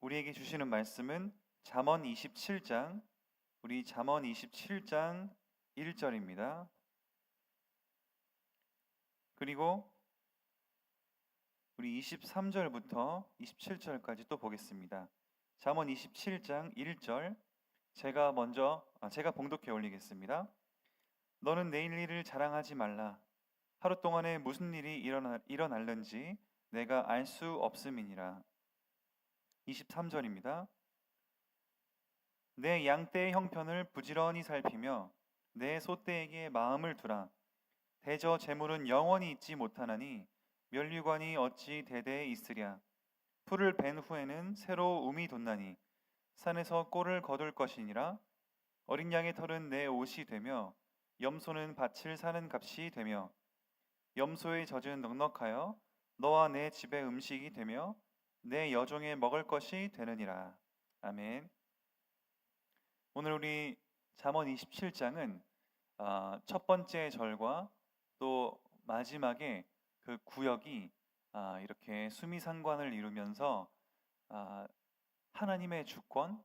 우리에게 주시는 말씀은 잠언 27장, 우리 잠언 27장 1절입니다. 그리고 우리 23절부터 27절까지 또 보겠습니다. 잠언 27장 1절 제가 봉독해 올리겠습니다. 너는 내일 일을 자랑하지 말라. 하루 동안에 무슨 일이 일어날는지 내가 알 수 없음이니라. 23절입니다. 내 양떼의 형편을 부지런히 살피며 내 소떼에게 마음을 두라. 대저 재물은 영원히 있지 못하나니 면류관이 어찌 대대에 있으랴. 풀을 벤 후에는 새로 움이 돋나니 산에서 꼴을 거둘 것이니라. 어린 양의 털은 내 옷이 되며 염소는 밭을 사는 값이 되며 염소의 젖은 넉넉하여 너와 내 집의 음식이 되며 내 여종의 먹을 것이 되느니라. 아멘. 오늘 우리 잠언 27장은 첫 번째 절과 또 마지막에 그 구역이 이렇게 수미상관을 이루면서 하나님의 주권,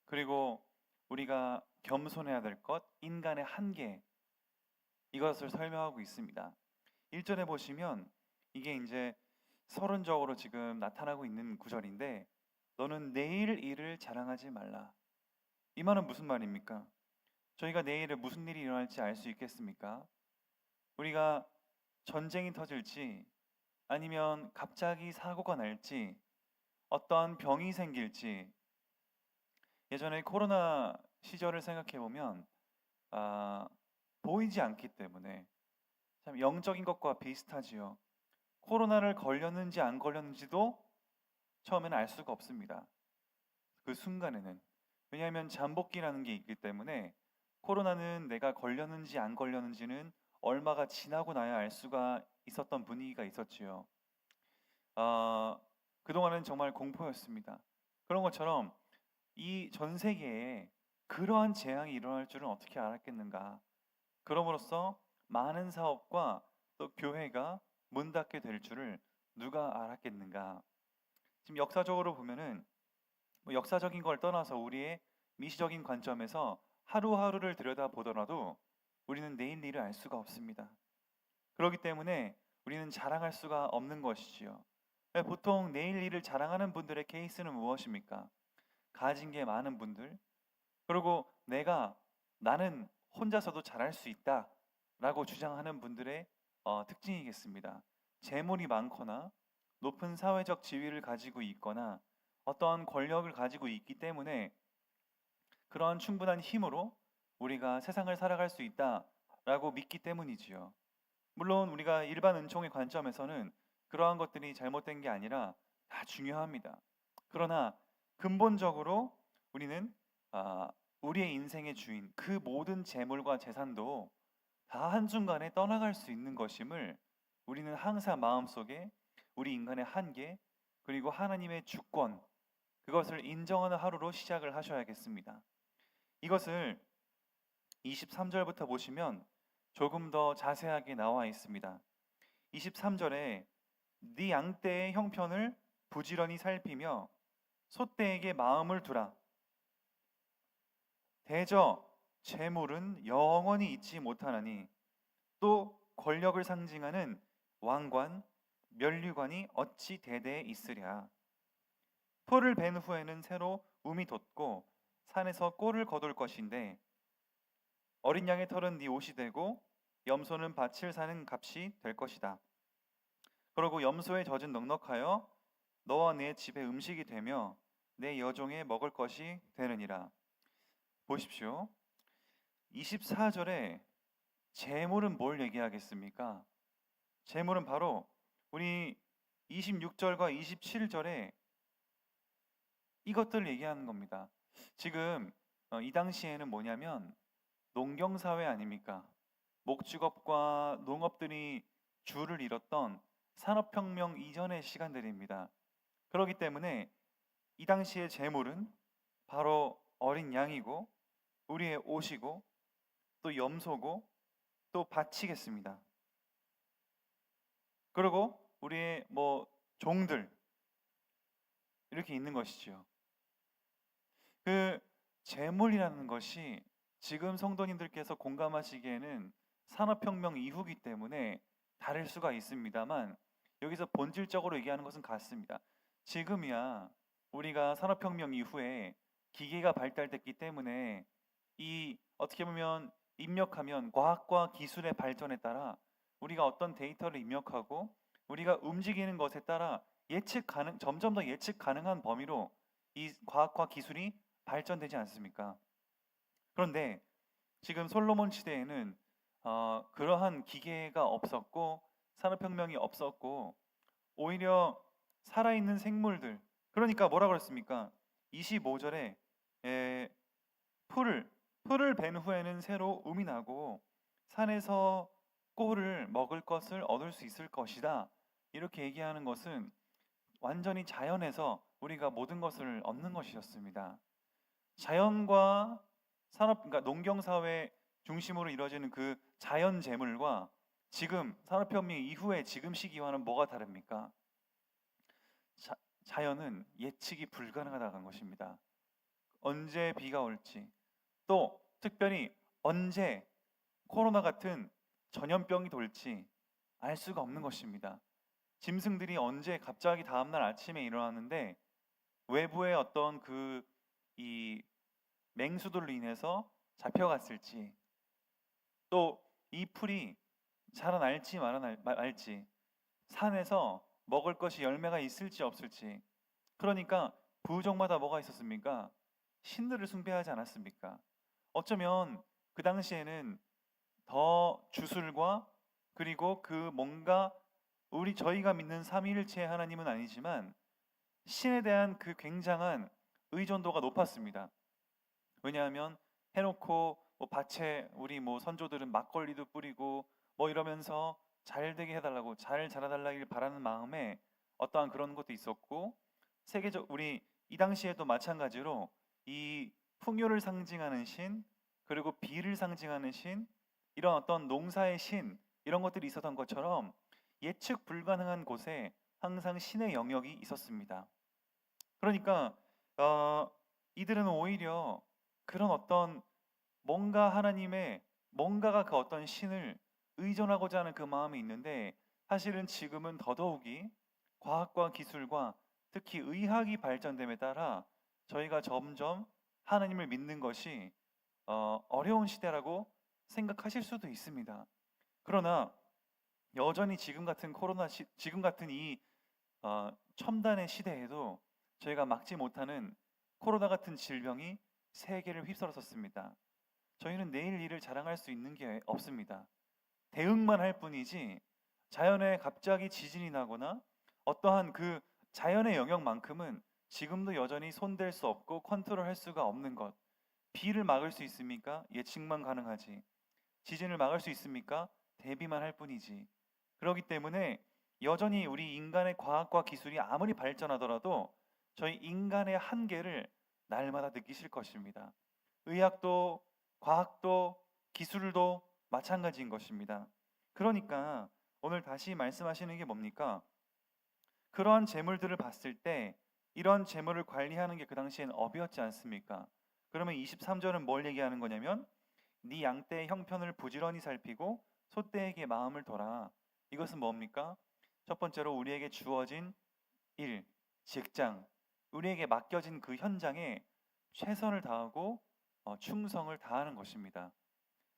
그리고 우리가 겸손해야 될 것, 인간의 한계, 이것을 설명하고 있습니다. 1절에 보시면 이게 이제 서론적으로 지금 나타나고 있는 구절인데, 너는 내일 일을 자랑하지 말라. 이 말은 무슨 말입니까? 저희가 내일에 무슨 일이 일어날지 알 수 있겠습니까? 우리가 전쟁이 터질지, 아니면 갑자기 사고가 날지, 어떠한 병이 생길지. 예전에 코로나 시절을 생각해 보면 보이지 않기 때문에 참 영적인 것과 비슷하지요. 코로나를 걸렸는지 안 걸렸는지도 처음에는 알 수가 없습니다. 그 순간에는. 왜냐하면 잠복기라는 게 있기 때문에 코로나는 내가 걸렸는지 안 걸렸는지는 얼마가 지나고 나야 알 수가 있었던 분위기가 있었지요. 그동안은 정말 공포였습니다. 그런 것처럼 이 전 세계에 그러한 재앙이 일어날 줄은 어떻게 알았겠는가. 그럼으로써 많은 사업과 또 교회가 문 닫게 될 줄을 누가 알았겠는가. 지금 역사적으로 보면은 역사적인 걸 떠나서 우리의 미시적인 관점에서 하루하루를 들여다보더라도 우리는 내일 일을 알 수가 없습니다. 그렇기 때문에 우리는 자랑할 수가 없는 것이지요. 보통 내일 일을 자랑하는 분들의 케이스는 무엇입니까? 가진 게 많은 분들, 그리고 나는 혼자서도 잘할 수 있다 라고 주장하는 분들의 특징이겠습니다. 재물이 많거나 높은 사회적 지위를 가지고 있거나 어떠한 권력을 가지고 있기 때문에 그러한 충분한 힘으로 우리가 세상을 살아갈 수 있다라고 믿기 때문이지요. 물론 우리가 일반 은총의 관점에서는 그러한 것들이 잘못된 게 아니라 다 중요합니다. 그러나 근본적으로 우리는 우리의 인생의 주인, 그 모든 재물과 재산도 다 한순간에 떠나갈 수 있는 것임을 우리는 항상 마음속에 우리 인간의 한계, 그리고 하나님의 주권, 그것을 인정하는 하루로 시작을 하셔야겠습니다. 이것을 23절부터 보시면 조금 더 자세하게 나와 있습니다. 23절에 네 양떼의 형편을 부지런히 살피며 소떼에게 마음을 두라. 대저 재물은 영원히 있지 못하나니 또 권력을 상징하는 왕관, 면류관이 어찌 대대에 있으랴. 풀을 벤 후에는 새로 움이 돋고 산에서 꼴을 거둘 것인데 어린 양의 털은 네 옷이 되고 염소는 밭을 사는 값이 될 것이다. 그러고 염소의 젖은 넉넉하여 너와 내 집의 음식이 되며 내 여종의 먹을 것이 되느니라. 보십시오. 24절에 재물은 뭘 얘기하겠습니까? 재물은 바로 우리 26절과 27절에 이것들을 얘기하는 겁니다. 지금 이 당시에는 뭐냐면 농경사회 아닙니까? 목축업과 농업들이 주를 이뤘던 산업혁명 이전의 시간들입니다. 그렇기 때문에 이 당시의 재물은 바로 어린 양이고 우리의 옷이고 또 염소고 또 밭이겠습니다. 그리고 우리의 종들, 이렇게 있는 것이지요. 그 재물이라는 것이 지금 성도님들께서 공감하시기에는 산업혁명 이후기 때문에 다를 수가 있습니다만 여기서 본질적으로 얘기하는 것은 같습니다. 지금이야 우리가 산업혁명 이후에 기계가 발달됐기 때문에 이 어떻게 보면 입력하면 과학과 기술의 발전에 따라 우리가 어떤 데이터를 입력하고 우리가 움직이는 것에 따라 점점 더 예측 가능한 범위로 이 과학과 기술이 발전되지 않습니까? 그런데 지금 솔로몬 시대에는 그러한 기계가 없었고 산업혁명이 없었고 오히려 살아있는 생물들, 그러니까 뭐라 그랬습니까? 25절에 풀을 벤 후에는 새로 음이 나고 산에서 꼴을 먹을 것을 얻을 수 있을 것이다. 이렇게 얘기하는 것은 완전히 자연에서 우리가 모든 것을 얻는 것이었습니다. 자연과 그러니까 농경 사회 중심으로 이루어지는 그 자연 재물과 지금 산업혁명 이후의 지금 시기와는 뭐가 다릅니까? 자연은 예측이 불가능하다는 것입니다. 언제 비가 올지, 또 특별히 언제 코로나 같은 전염병이 돌지 알 수가 없는 것입니다. 짐승들이 언제 갑자기 다음날 아침에 일어났는데 외부의 어떤 이 맹수들로 인해서 잡혀갔을지, 또 이 풀이 자라날지 말지, 산에서 먹을 것이 열매가 있을지 없을지. 그러니까 부족마다 뭐가 있었습니까? 신들을 숭배하지 않았습니까? 어쩌면 그 당시에는 더 주술과 그리고 그 뭔가 저희가 믿는 삼위일체 하나님은 아니지만 신에 대한 그 굉장한 의존도가 높았습니다. 왜냐하면 해놓고 뭐 밭에 우리 뭐 선조들은 막걸리도 뿌리고 뭐 이러면서 잘 되게 해달라고, 잘 자라달라길 바라는 마음에 어떠한 그런 것도 있었고, 우리 이 당시에도 마찬가지로 이 풍요를 상징하는 신, 그리고 비를 상징하는 신, 이런 어떤 농사의 신, 이런 것들이 있었던 것처럼 예측 불가능한 곳에 항상 신의 영역이 있었습니다. 그러니까 이들은 오히려 그런 어떤 뭔가가 그 어떤 신을 의존하고자 하는 그 마음이 있는데, 사실은 지금은 더더욱이 과학과 기술과 특히 의학이 발전됨에 따라 저희가 점점 하나님을 믿는 것이 어려운 시대라고 생각하실 수도 있습니다. 그러나 여전히 지금 같은 이 첨단의 시대에도 저희가 막지 못하는 코로나 같은 질병이 세계를 휩쓸었었습니다. 저희는 내일 일을 자랑할 수 있는 게 없습니다. 대응만 할 뿐이지 자연에 갑자기 지진이 나거나 어떠한 그 자연의 영역만큼은 지금도 여전히 손댈 수 없고 컨트롤할 수가 없는 것. 비를 막을 수 있습니까? 예측만 가능하지. 지진을 막을 수 있습니까? 대비만 할 뿐이지. 그렇기 때문에 여전히 우리 인간의 과학과 기술이 아무리 발전하더라도 저희 인간의 한계를 날마다 느끼실 것입니다. 의학도 과학도 기술도 마찬가지인 것입니다. 그러니까 오늘 다시 말씀하시는 게 뭡니까? 그러한 재물들을 봤을 때 이런 재물을 관리하는 게 그 당시엔 업이었지 않습니까? 그러면 23절은 뭘 얘기하는 거냐면 네 양떼의 형편을 부지런히 살피고 소떼에게 마음을 둬라. 이것은 뭡니까? 첫 번째로 우리에게 주어진 일, 직장, 우리에게 맡겨진 그 현장에 최선을 다하고 충성을 다하는 것입니다.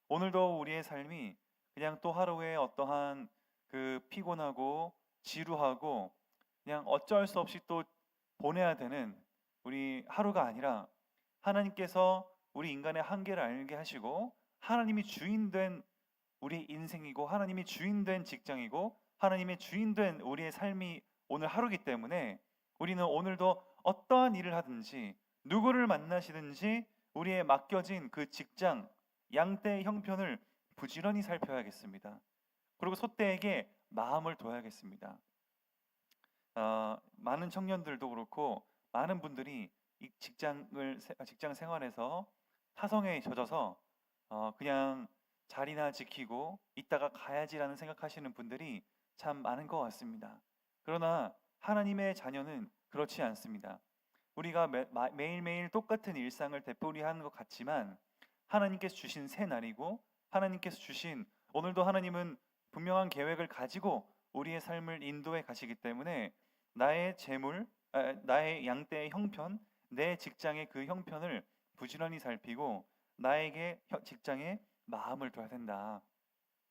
오늘도 우리의 삶이 그냥 또 하루에 어떠한 그 피곤하고 지루하고 그냥 어쩔 수 없이 또 보내야 되는 우리 하루가 아니라, 하나님께서 우리 인간의 한계를 알게 하시고 하나님이 주인된 우리 인생이고 하나님이 주인된 직장이고 하나님의 주인된 우리의 삶이 오늘 하루이기 때문에 우리는 오늘도 어떠한 일을 하든지 누구를 만나시든지 우리의 맡겨진 그 직장, 양떼의 형편을 부지런히 살펴야겠습니다. 그리고 소떼에게 마음을 둬야겠습니다. 많은 청년들도 그렇고 많은 분들이 이 직장 생활에서 타성에 젖어서 그냥 자리나 지키고 이따가 가야지라는 생각하시는 분들이 참 많은 것 같습니다. 그러나 하나님의 자녀는 그렇지 않습니다. 우리가 매일매일 똑같은 일상을 되풀이하는 것 같지만 하나님께서 주신 새 날이고 하나님께서 주신 오늘도 하나님은 분명한 계획을 가지고 우리의 삶을 인도해 가시기 때문에 나의 재물, 나의 양떼의 형편, 내 직장의 그 형편을 부지런히 살피고 나에게 직장에 마음을 둬야 된다.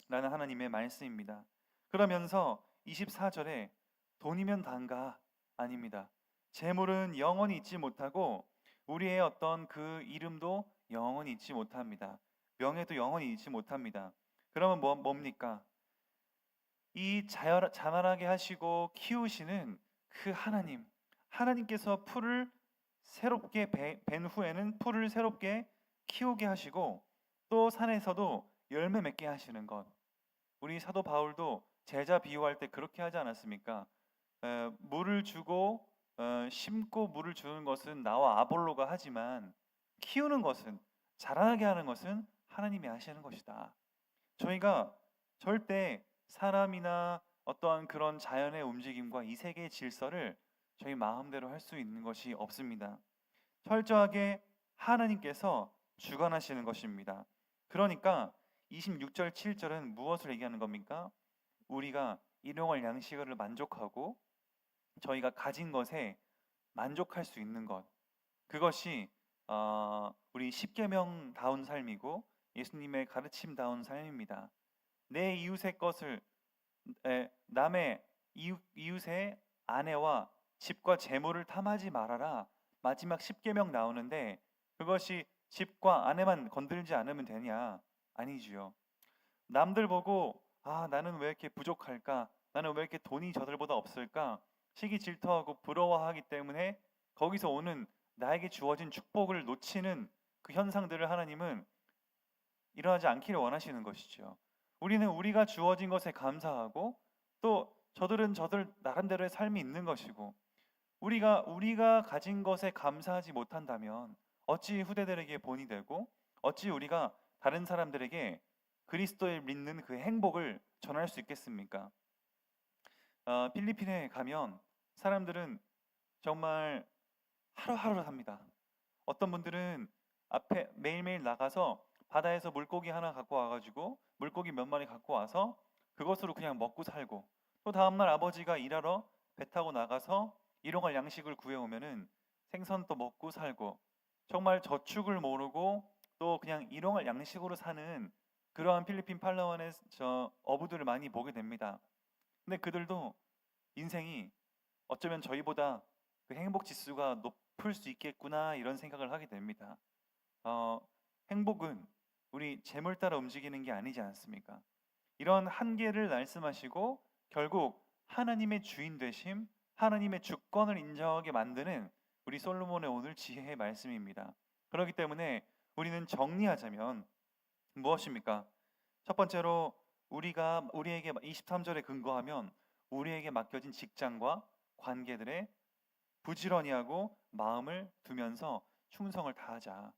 라는 하나님의 말씀입니다. 그러면서 24절에 돈이면 단가 아닙니다. 재물은 영원히 잊지 못하고 우리의 어떤 그 이름도 영원히 잊지 못합니다. 명예도 영원히 잊지 못합니다. 그러면 뭡니까? 이 자라나게 하시고 키우시는 그 하나님께서 풀을 새롭게 벤 후에는 풀을 새롭게 키우게 하시고 또 산에서도 열매 맺게 하시는 것. 우리 사도 바울도 제자 비유할 때 그렇게 하지 않았습니까? 물을 주고 심고 물을 주는 것은 나와 아볼로가 하지만 키우는 것은 자라나게 하는 것은 하나님이 하시는 것이다. 저희가 절대 사람이나 어떠한 그런 자연의 움직임과 이 세계의 질서를 저희 마음대로 할 수 있는 것이 없습니다. 철저하게 하나님께서 주관하시는 것입니다. 그러니까 26절 7절은 무엇을 얘기하는 겁니까? 우리가 일용할 양식을 만족하고 저희가 가진 것에 만족할 수 있는 것, 그것이 우리 십계명다운 삶이고 예수님의 가르침다운 삶입니다. 내 이웃의 것을 남의 이웃의 아내와 집과 재물을 탐하지 말아라. 마지막 십계명 나오는데 그것이 집과 아내만 건들지 않으면 되냐? 아니지요. 남들 보고 나는 왜 이렇게 부족할까? 나는 왜 이렇게 돈이 저들보다 없을까? 시기 질투하고 부러워하기 때문에 거기서 오는 나에게 주어진 축복을 놓치는 그 현상들을 하나님은 일어나지 않기를 원하시는 것이죠. 우리는 우리가 주어진 것에 감사하고 또 저들은 저들 나름대로의 삶이 있는 것이고 우리가 가진 것에 감사하지 못한다면 어찌 후대들에게 본이 되고 어찌 우리가 다른 사람들에게 그리스도를 믿는 그 행복을 전할 수 있겠습니까? 필리핀에 가면 사람들은 정말 하루하루 삽니다. 어떤 분들은 앞에 매일매일 나가서 바다에서 물고기 하나 갖고 와가지고 물고기 몇 마리 갖고 와서 그것으로 그냥 먹고 살고 또 다음날 아버지가 일하러 배 타고 나가서 일용할 양식을 구해오면은 생선 또 먹고 살고 정말 저축을 모르고 또 그냥 일용할 양식으로 사는 그러한 필리핀 팔라완의 어부들을 많이 보게 됩니다. 근데 그들도 인생이 어쩌면 저희보다 그 행복 지수가 높을 수 있겠구나 이런 생각을 하게 됩니다. 행복은 우리 재물 따라 움직이는 게 아니지 않습니까? 이런 한계를 말씀하시고 결국 하나님의 주인 되심, 하나님의 주권을 인정하게 만드는 우리 솔로몬의 오늘 지혜의 말씀입니다. 그렇기 때문에 우리는 정리하자면 무엇입니까? 첫 번째로 우리에게 23절에 근거하면 우리에게 맡겨진 직장과 관계들에 부지런히 하고 마음을 두면서 충성을 다하자.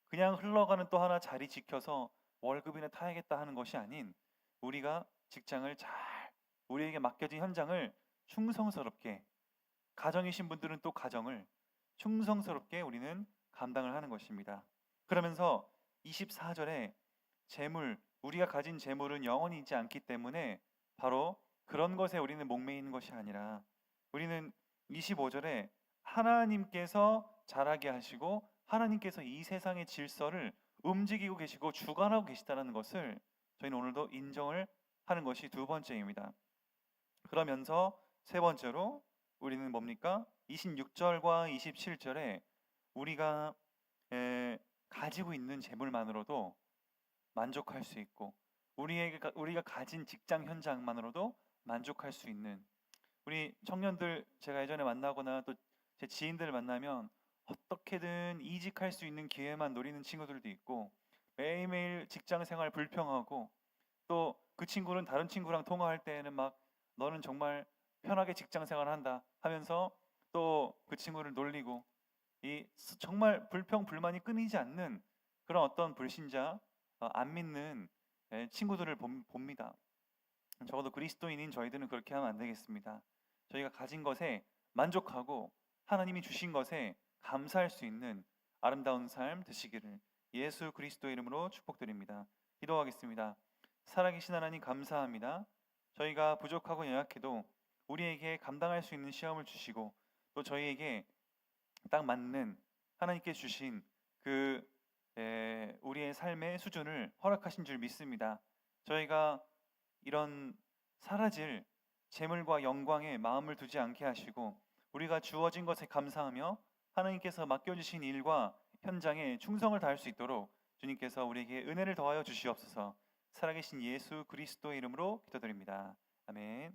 그냥 흘러가는 또 하나 자리 지켜서 월급이나 타야겠다 하는 것이 아닌 우리가 직장을 우리에게 맡겨진 현장을 충성스럽게 가정이신 분들은 또 가정을 충성스럽게 우리는 감당을 하는 것입니다. 그러면서 24절에 우리가 가진 재물은 영원히 있지 않기 때문에 바로 그런 것에 우리는 목매이는 것이 아니라 우리는 25절에 하나님께서 자라게 하시고 하나님께서 이 세상의 질서를 움직이고 계시고 주관하고 계시다는 것을 저희는 오늘도 인정을 하는 것이 두 번째입니다. 그러면서 세 번째로 우리는 뭡니까? 26절과 27절에 우리가 가지고 있는 재물만으로도 만족할 수 있고 우리가 가진 직장 현장만으로도 만족할 수 있는 우리 청년들 제가 예전에 만나거나 또 제 지인들을 만나면 어떻게든 이직할 수 있는 기회만 노리는 친구들도 있고 매일매일 직장 생활 불평하고 또 그 친구는 다른 친구랑 통화할 때에는 막 너는 정말 편하게 직장 생활한다 하면서 또 그 친구를 놀리고 정말 불평불만이 끊이지 않는 그런 어떤 불신자 안 믿는 친구들을 봅니다. 적어도 그리스도인인 저희들은 그렇게 하면 안 되겠습니다. 저희가 가진 것에 만족하고 하나님이 주신 것에 감사할 수 있는 아름다운 삶 되시기를 예수 그리스도의 이름으로 축복드립니다. 기도하겠습니다. 살아계신 하나님 감사합니다. 저희가 부족하고 연약해도 우리에게 감당할 수 있는 시험을 주시고 또 저희에게 딱 맞는 하나님께 주신 그 우리의 삶의 수준을 허락하신 줄 믿습니다. 저희가 이런 사라질 재물과 영광에 마음을 두지 않게 하시고 우리가 주어진 것에 감사하며 하나님께서 맡겨주신 일과 현장에 충성을 다할 수 있도록 주님께서 우리에게 은혜를 더하여 주시옵소서. 살아계신 예수 그리스도의 이름으로 기도드립니다. 아멘.